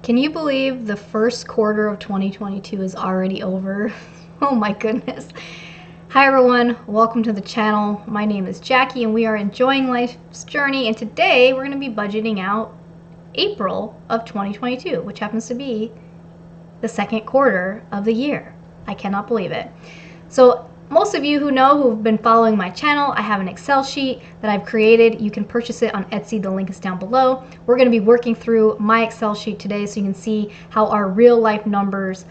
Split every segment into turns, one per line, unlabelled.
Can you believe the first quarter of 2022 is already over? Oh my goodness. Hi everyone, welcome to the channel. My name is Jackie and we are enjoying life's journey, and today we're going to be budgeting out April of 2022, which happens to be the second quarter of the year. I cannot believe it. So most of you who've been following my channel, I have an Excel sheet that I've created. You can purchase it on Etsy. The link is down below. We're going to be working through my Excel sheet today so you can see how our real life numbers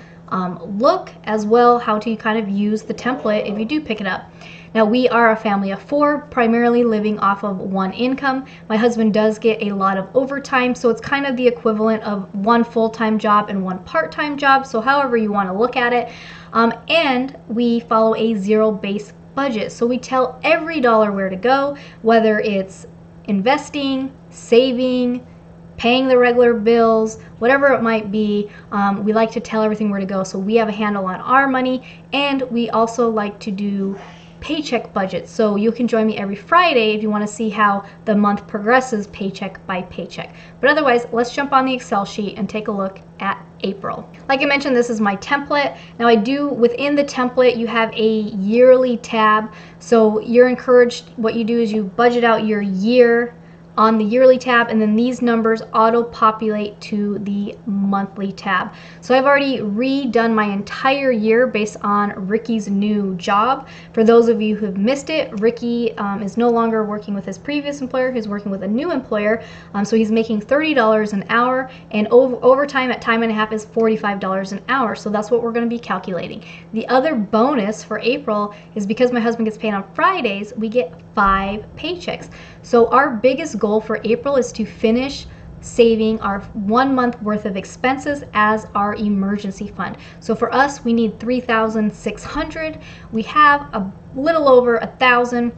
look, as well how to kind of use the template if you do pick it up. Now, we are a family of four, primarily living off of one income. My husband does get a lot of overtime, so it's kind of the equivalent of one full-time job and one part-time job, so however you want to look at it. And we follow a zero-based budget, so we tell every dollar where to go, whether it's investing, saving, paying the regular bills, whatever it might be. We like to tell everything where to go, so we have a handle on our money, and we also like to do paycheck budgets. So you can join me every Friday if you want to see how the month progresses paycheck by paycheck. But otherwise, let's jump on the Excel sheet and take a look at April. Like I mentioned, this is my template. Now within the template, you have a yearly tab. So you're encouraged, what you do is you budget out your year on the yearly tab, and then these numbers auto-populate to the monthly tab. So I've already redone my entire year based on Ricky's new job. For those of you who have missed it, Ricky is no longer working with his previous employer. He's working with a new employer. So he's making $30 an hour, and overtime at time and a half is $45 an hour. So that's what we're going to be calculating. The other bonus for April is because my husband gets paid on Fridays, we get 5 paychecks. So our biggest goal for April is to finish saving our 1 month worth of expenses as our emergency fund. So for us, we need $3,600. We have a little over $1,000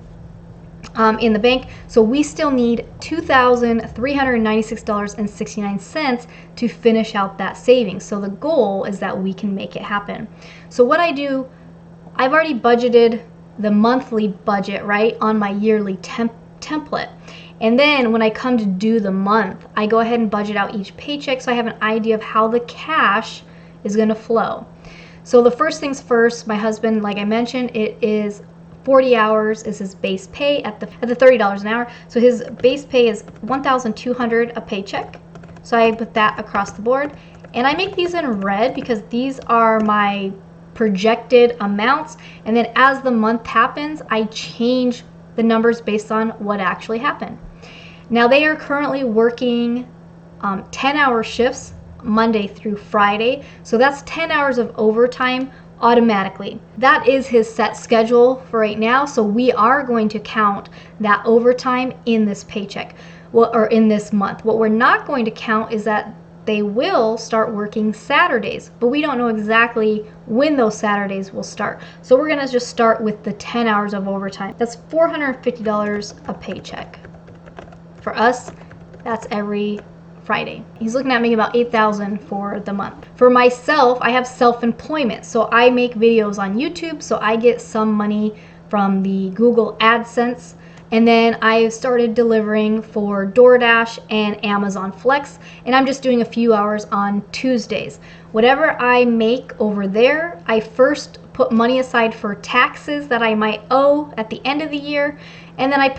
in the bank, so we still need $2,396.69 to finish out that savings. So the goal is that we can make it happen. So what I do, I've already budgeted the monthly budget right on my yearly template. And then when I come to do the month, I go ahead and budget out each paycheck so I have an idea of how the cash is going to flow. So the first things first, my husband, like I mentioned, it is 40 hours is his base pay at the $30 an hour. So his base pay is $1,200 a paycheck. So I put that across the board. And I make these in red because these are my projected amounts, and then as the month happens, I change the numbers based on what actually happened. Now they are currently working 10-hour shifts Monday through Friday, so that's 10 hours of overtime automatically. That is his set schedule for right now, so we are going to count that overtime in this paycheck, or in this month. What we're not going to count is that they will start working Saturdays, but we don't know exactly when those Saturdays will start. So we're gonna just start with the 10 hours of overtime. That's $450 a paycheck. For us, that's every Friday. He's looking at making about $8,000 for the month. For myself, I have self-employment. So I make videos on YouTube, so I get some money from the Google AdSense. And then I started delivering for DoorDash and Amazon Flex, and I'm just doing a few hours on Tuesdays. Whatever I make over there, I first put money aside for taxes that I might owe at the end of the year, and then I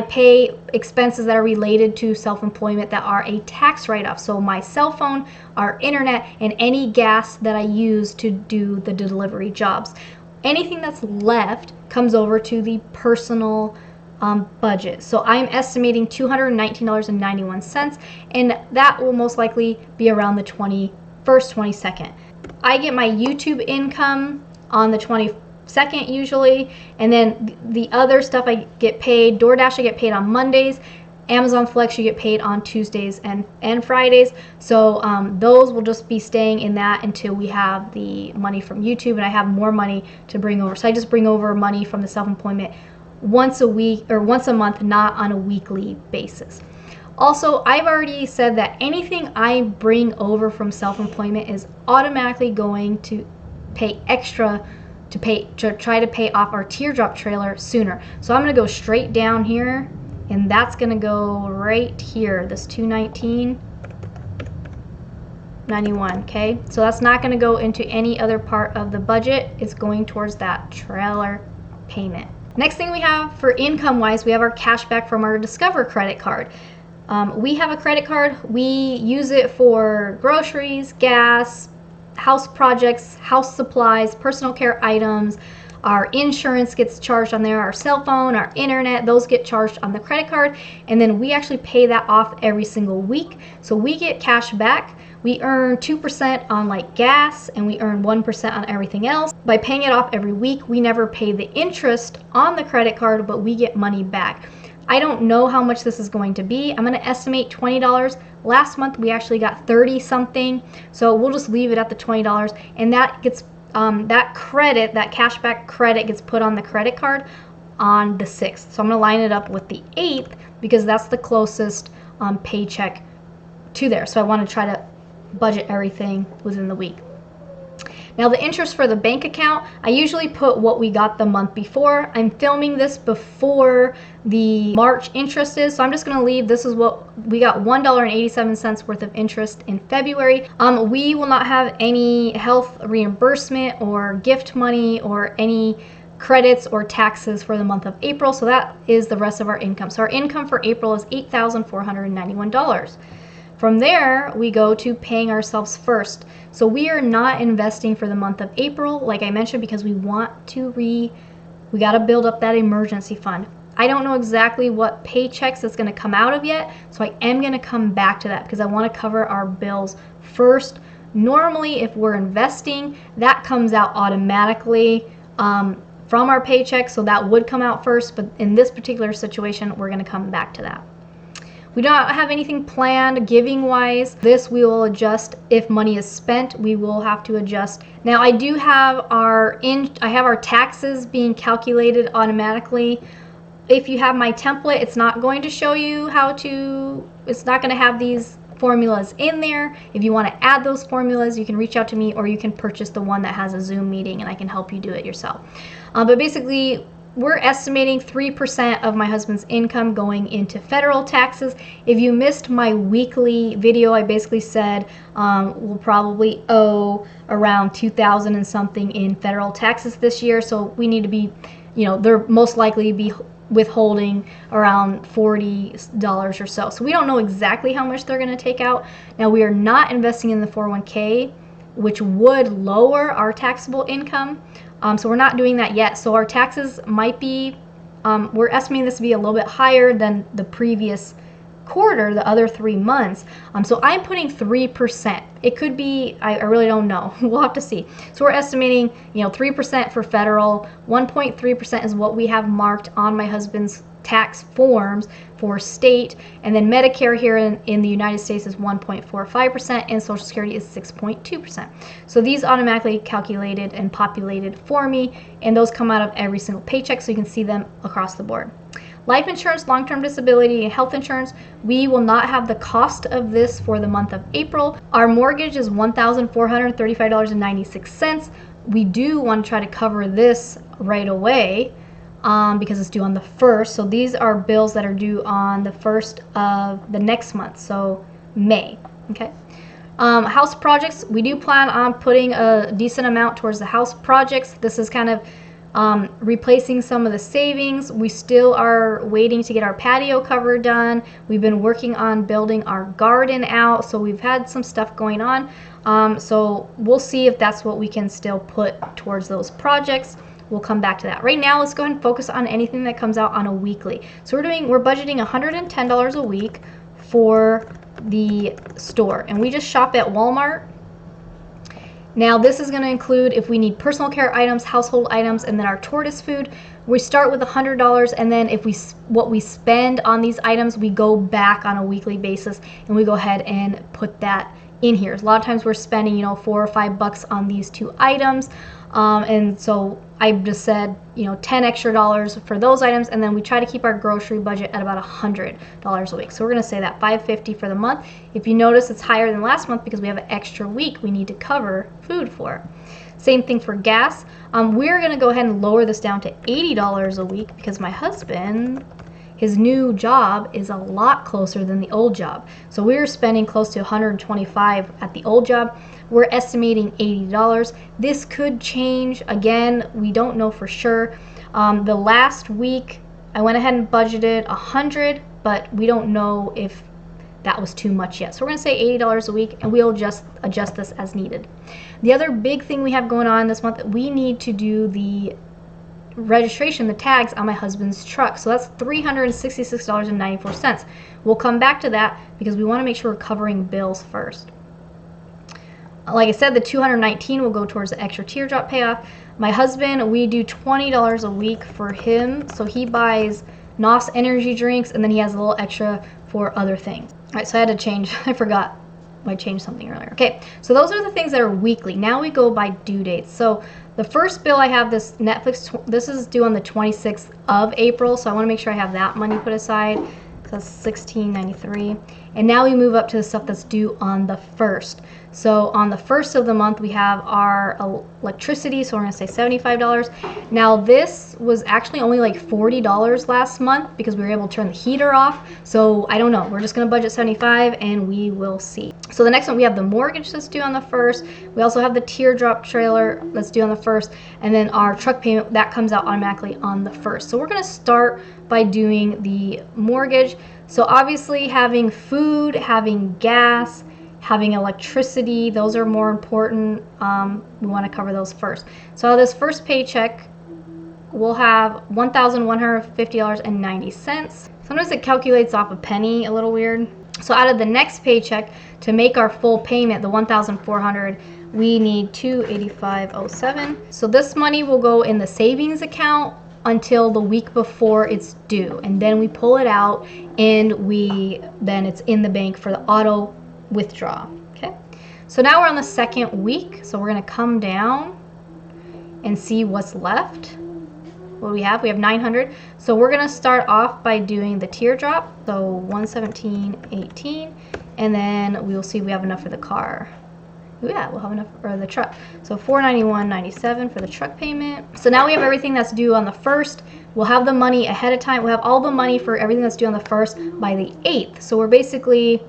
pay expenses that are related to self-employment that are a tax write-off. So my cell phone, our internet, and any gas that I use to do the delivery jobs. Anything that's left comes over to the personal budget. So I'm estimating $219.91, and that will most likely be around the 21st, 22nd. I get my YouTube income on the 22nd usually, and then the other stuff I get paid, DoorDash I get paid on Mondays, Amazon Flex you get paid on Tuesdays and Fridays. So those will just be staying in that until we have the money from YouTube and I have more money to bring over. So I just bring over money from the self-employment once a week or once a month, not on a weekly basis. Also, I've already said that anything I bring over from self-employment is automatically going to pay extra to try to pay off our teardrop trailer sooner. So I'm going to go straight down here, and that's going to go right here, this 219. $491, okay? So that's not going to go into any other part of the budget. It's going towards that trailer payment. Next thing we have for income-wise, we have our cash back from our Discover credit card. We have a credit card. We use it for groceries, gas, house projects, house supplies, personal care items. Our insurance gets charged on there, our cell phone, our internet, those get charged on the credit card, and then we actually pay that off every single week. So we get cash back. We earn 2% on like gas, and we earn 1% on everything else. By paying it off every week, we never pay the interest on the credit card, but we get money back. I don't know how much this is going to be. I'm going to estimate $20. Last month we actually got 30 something, so we'll just leave it at the $20, and that gets that credit, that cashback credit, gets put on the credit card on the 6th. So I'm going to line it up with the 8th because that's the closest paycheck to there. So I want to try to budget everything within the week. Now the interest for the bank account, I usually put what we got the month before. I'm filming this before the March interest is, so I'm just going to leave. This is what we got, $1.87 worth of interest in February. We will not have any health reimbursement or gift money or any credits or taxes for the month of April, so that is the rest of our income. So our income for April is $8,491. From there, we go to paying ourselves first. So we are not investing for the month of April, like I mentioned, because we want to we got to build up that emergency fund. I don't know exactly what paychecks it's going to come out of yet, so I am going to come back to that because I want to cover our bills first. Normally, if we're investing, that comes out automatically from our paycheck, so that would come out first, but in this particular situation, we're going to come back to that. We don't have anything planned giving wise. This we will adjust if money is spent. We will have to adjust. Now I do have our taxes being calculated automatically. If you have my template, it's not going to show you it's not going to have these formulas in there. If you want to add those formulas, you can reach out to me, or you can purchase the one that has a Zoom meeting and I can help you do it yourself. But basically, we're estimating 3% of my husband's income going into federal taxes. If you missed my weekly video, I basically said we'll probably owe around $2,000 and something in federal taxes this year. So we need to be, they're most likely be withholding around $40 or so. So we don't know exactly how much they're going to take out. Now we are not investing in the 401k, which would lower our taxable income. So we're not doing that yet. So our taxes might be, we're estimating this to be a little bit higher than the previous quarter, the other 3 months. So I'm putting 3%. It could be, I really don't know. We'll have to see. So we're estimating, 3% for federal, 1.3% is what we have marked on my husband's tax forms for state, and then Medicare here in the United States is 1.45%, and Social Security is 6.2%. So these automatically calculated and populated for me, and those come out of every single paycheck, so you can see them across the board. Life insurance, long-term disability, and health insurance, we will not have the cost of this for the month of April. Our mortgage is $1,435.96. We do want to try to cover this right away, because it's due on the 1st. So these are bills that are due on the 1st of the next month, so May. Okay. House projects, we do plan on putting a decent amount towards the house projects. This is kind of replacing some of the savings. We still are waiting to get our patio cover done. We've been working on building our garden out, so we've had some stuff going on. So we'll see if that's what we can still put towards those projects. We'll come back to that. Right now, let's go ahead and focus on anything that comes out on a weekly. So we're budgeting $110 a week for the store, and we just shop at Walmart. Now this is going to include if we need personal care items, household items, and then our tortoise food. We start with $100, and then if what we spend on these items, we go back on a weekly basis and we go ahead and put that in here. A lot of times we're spending, $4 or $5 on these 2 items. And so I just said, $10 extra for those items, and then we try to keep our grocery budget at about $100 a week. So we're going to say that $550 for the month. If you notice, it's higher than last month because we have an extra week we need to cover food for. Same thing for gas. We're going to go ahead and lower this down to $80 a week because my husband, his new job is a lot closer than the old job. So we were spending close to $125 at the old job. We're estimating $80. This could change. Again, we don't know for sure. The last week, I went ahead and budgeted $100, but we don't know if that was too much yet. So we're going to say $80 a week, and we'll just adjust this as needed. The other big thing we have going on this month, we need to do the registration, the tags on my husband's truck. So that's $366.94. We'll come back to that because we want to make sure we're covering bills first. Like I said, the $219 will go towards the extra teardrop payoff. My husband, we do $20 a week for him. So he buys NOS energy drinks, and then he has a little extra for other things. All right, so I had to change. I forgot. I changed something earlier. Okay, so those are the things that are weekly. Now we go by due dates. So the first bill I have, this Netflix, this is due on the 26th of April. So I want to make sure I have that money put aside. So that's $16.93. And now we move up to the stuff that's due on the 1st. So on the 1st of the month, we have our electricity. So we're going to say $75. Now this was actually only like $40 last month because we were able to turn the heater off. So I don't know. We're just going to budget $75 and we will see. So the next one, we have the mortgage that's due on the 1st. We also have the teardrop trailer that's due on the 1st. And then our truck payment, that comes out automatically on the 1st. So we're going to start by doing the mortgage. So obviously having food, having gas, having electricity, those are more important. We want to cover those first. So this first paycheck, we'll have $1,150.90. Sometimes it calculates off a penny, a little weird. So out of the next paycheck, to make our full payment, the $1,400, we need $285.07. So this money will go in the savings account until the week before it's due, and then we pull it out, and then it's in the bank for the auto withdraw. Okay, so now we're on the second week, so we're going to come down and see what's left. What do we have? We have $900. So we're going to start off by doing the teardrop, so $117.18, and then we will see if we have enough for the car. Yeah, we'll have enough for the truck. So $491.97 for the truck payment. So now we have everything that's due on the 1st. We'll have the money ahead of time. We'll have all the money for everything that's due on the 1st by the 8th. So we're basically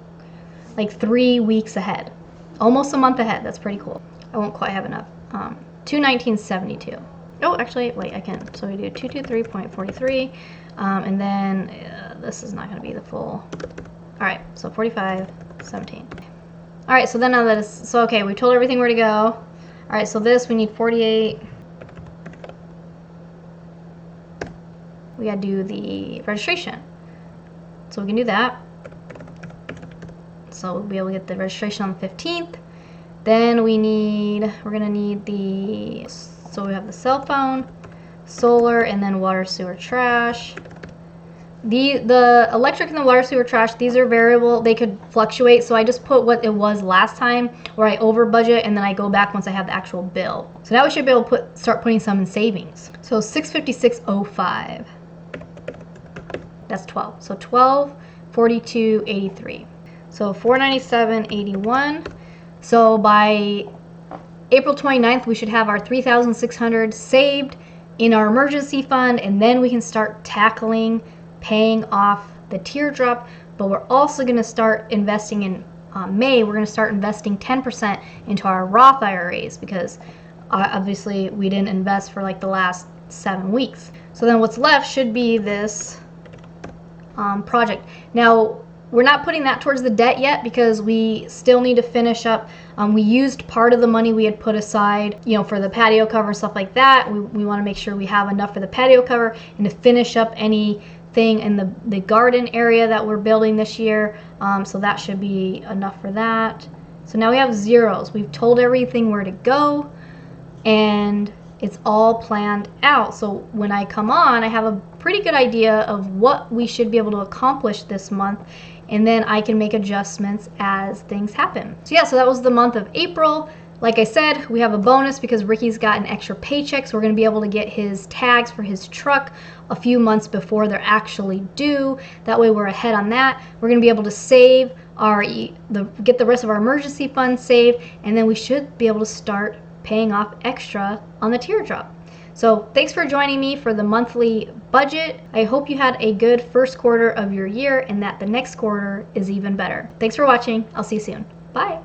like 3 weeks ahead. Almost a month ahead. That's pretty cool. I won't quite have enough. $219.72. Oh, actually, wait, I can. So we do 223.43. And then this is not going to be the full. All right, so 45.17. All right, so then now that is, so okay, we told everything where to go. All right, so this, we need 48. We gotta do the registration. So we can do that. So we'll be able to get the registration on the 15th. Then we're gonna need so we have the cell phone, solar, and then water, sewer, trash. The electric and the water, sewer, trash, these are variable. They could fluctuate, so I just put what it was last time, where I over budget, and then I go back once I have the actual bill. So now we should be able to start putting some in savings. So $656.05. That's 12. So $1242.83. So $497.81. So by April 29th, we should have our $3,600 saved in our emergency fund, and then we can start paying off the teardrop. But we're also going to start investing in May. We're going to start investing 10% into our Roth IRAs because obviously we didn't invest for like the last 7 weeks. So then what's left should be this project. Now we're not putting that towards the debt yet because we still need to finish up. We used part of the money we had put aside, for the patio cover and stuff like that. We want to make sure we have enough for the patio cover and to finish up anything in the garden area that we're building this year. So that should be enough for that. So now we have zeros. We've told everything where to go, and it's all planned out. So when I come on, I have a pretty good idea of what we should be able to accomplish this month, and then I can make adjustments as things happen. So yeah, so that was the month of April. Like I said, we have a bonus because Ricky's got an extra paycheck, so we're going to be able to get his tags for his truck a few months before they're actually due. That way we're ahead on that. We're going to be able to save get the rest of our emergency fund saved, and then we should be able to start paying off extra on the teardrop. So thanks for joining me for the monthly budget. I hope you had a good first quarter of your year and that the next quarter is even better. Thanks for watching. I'll see you soon. Bye.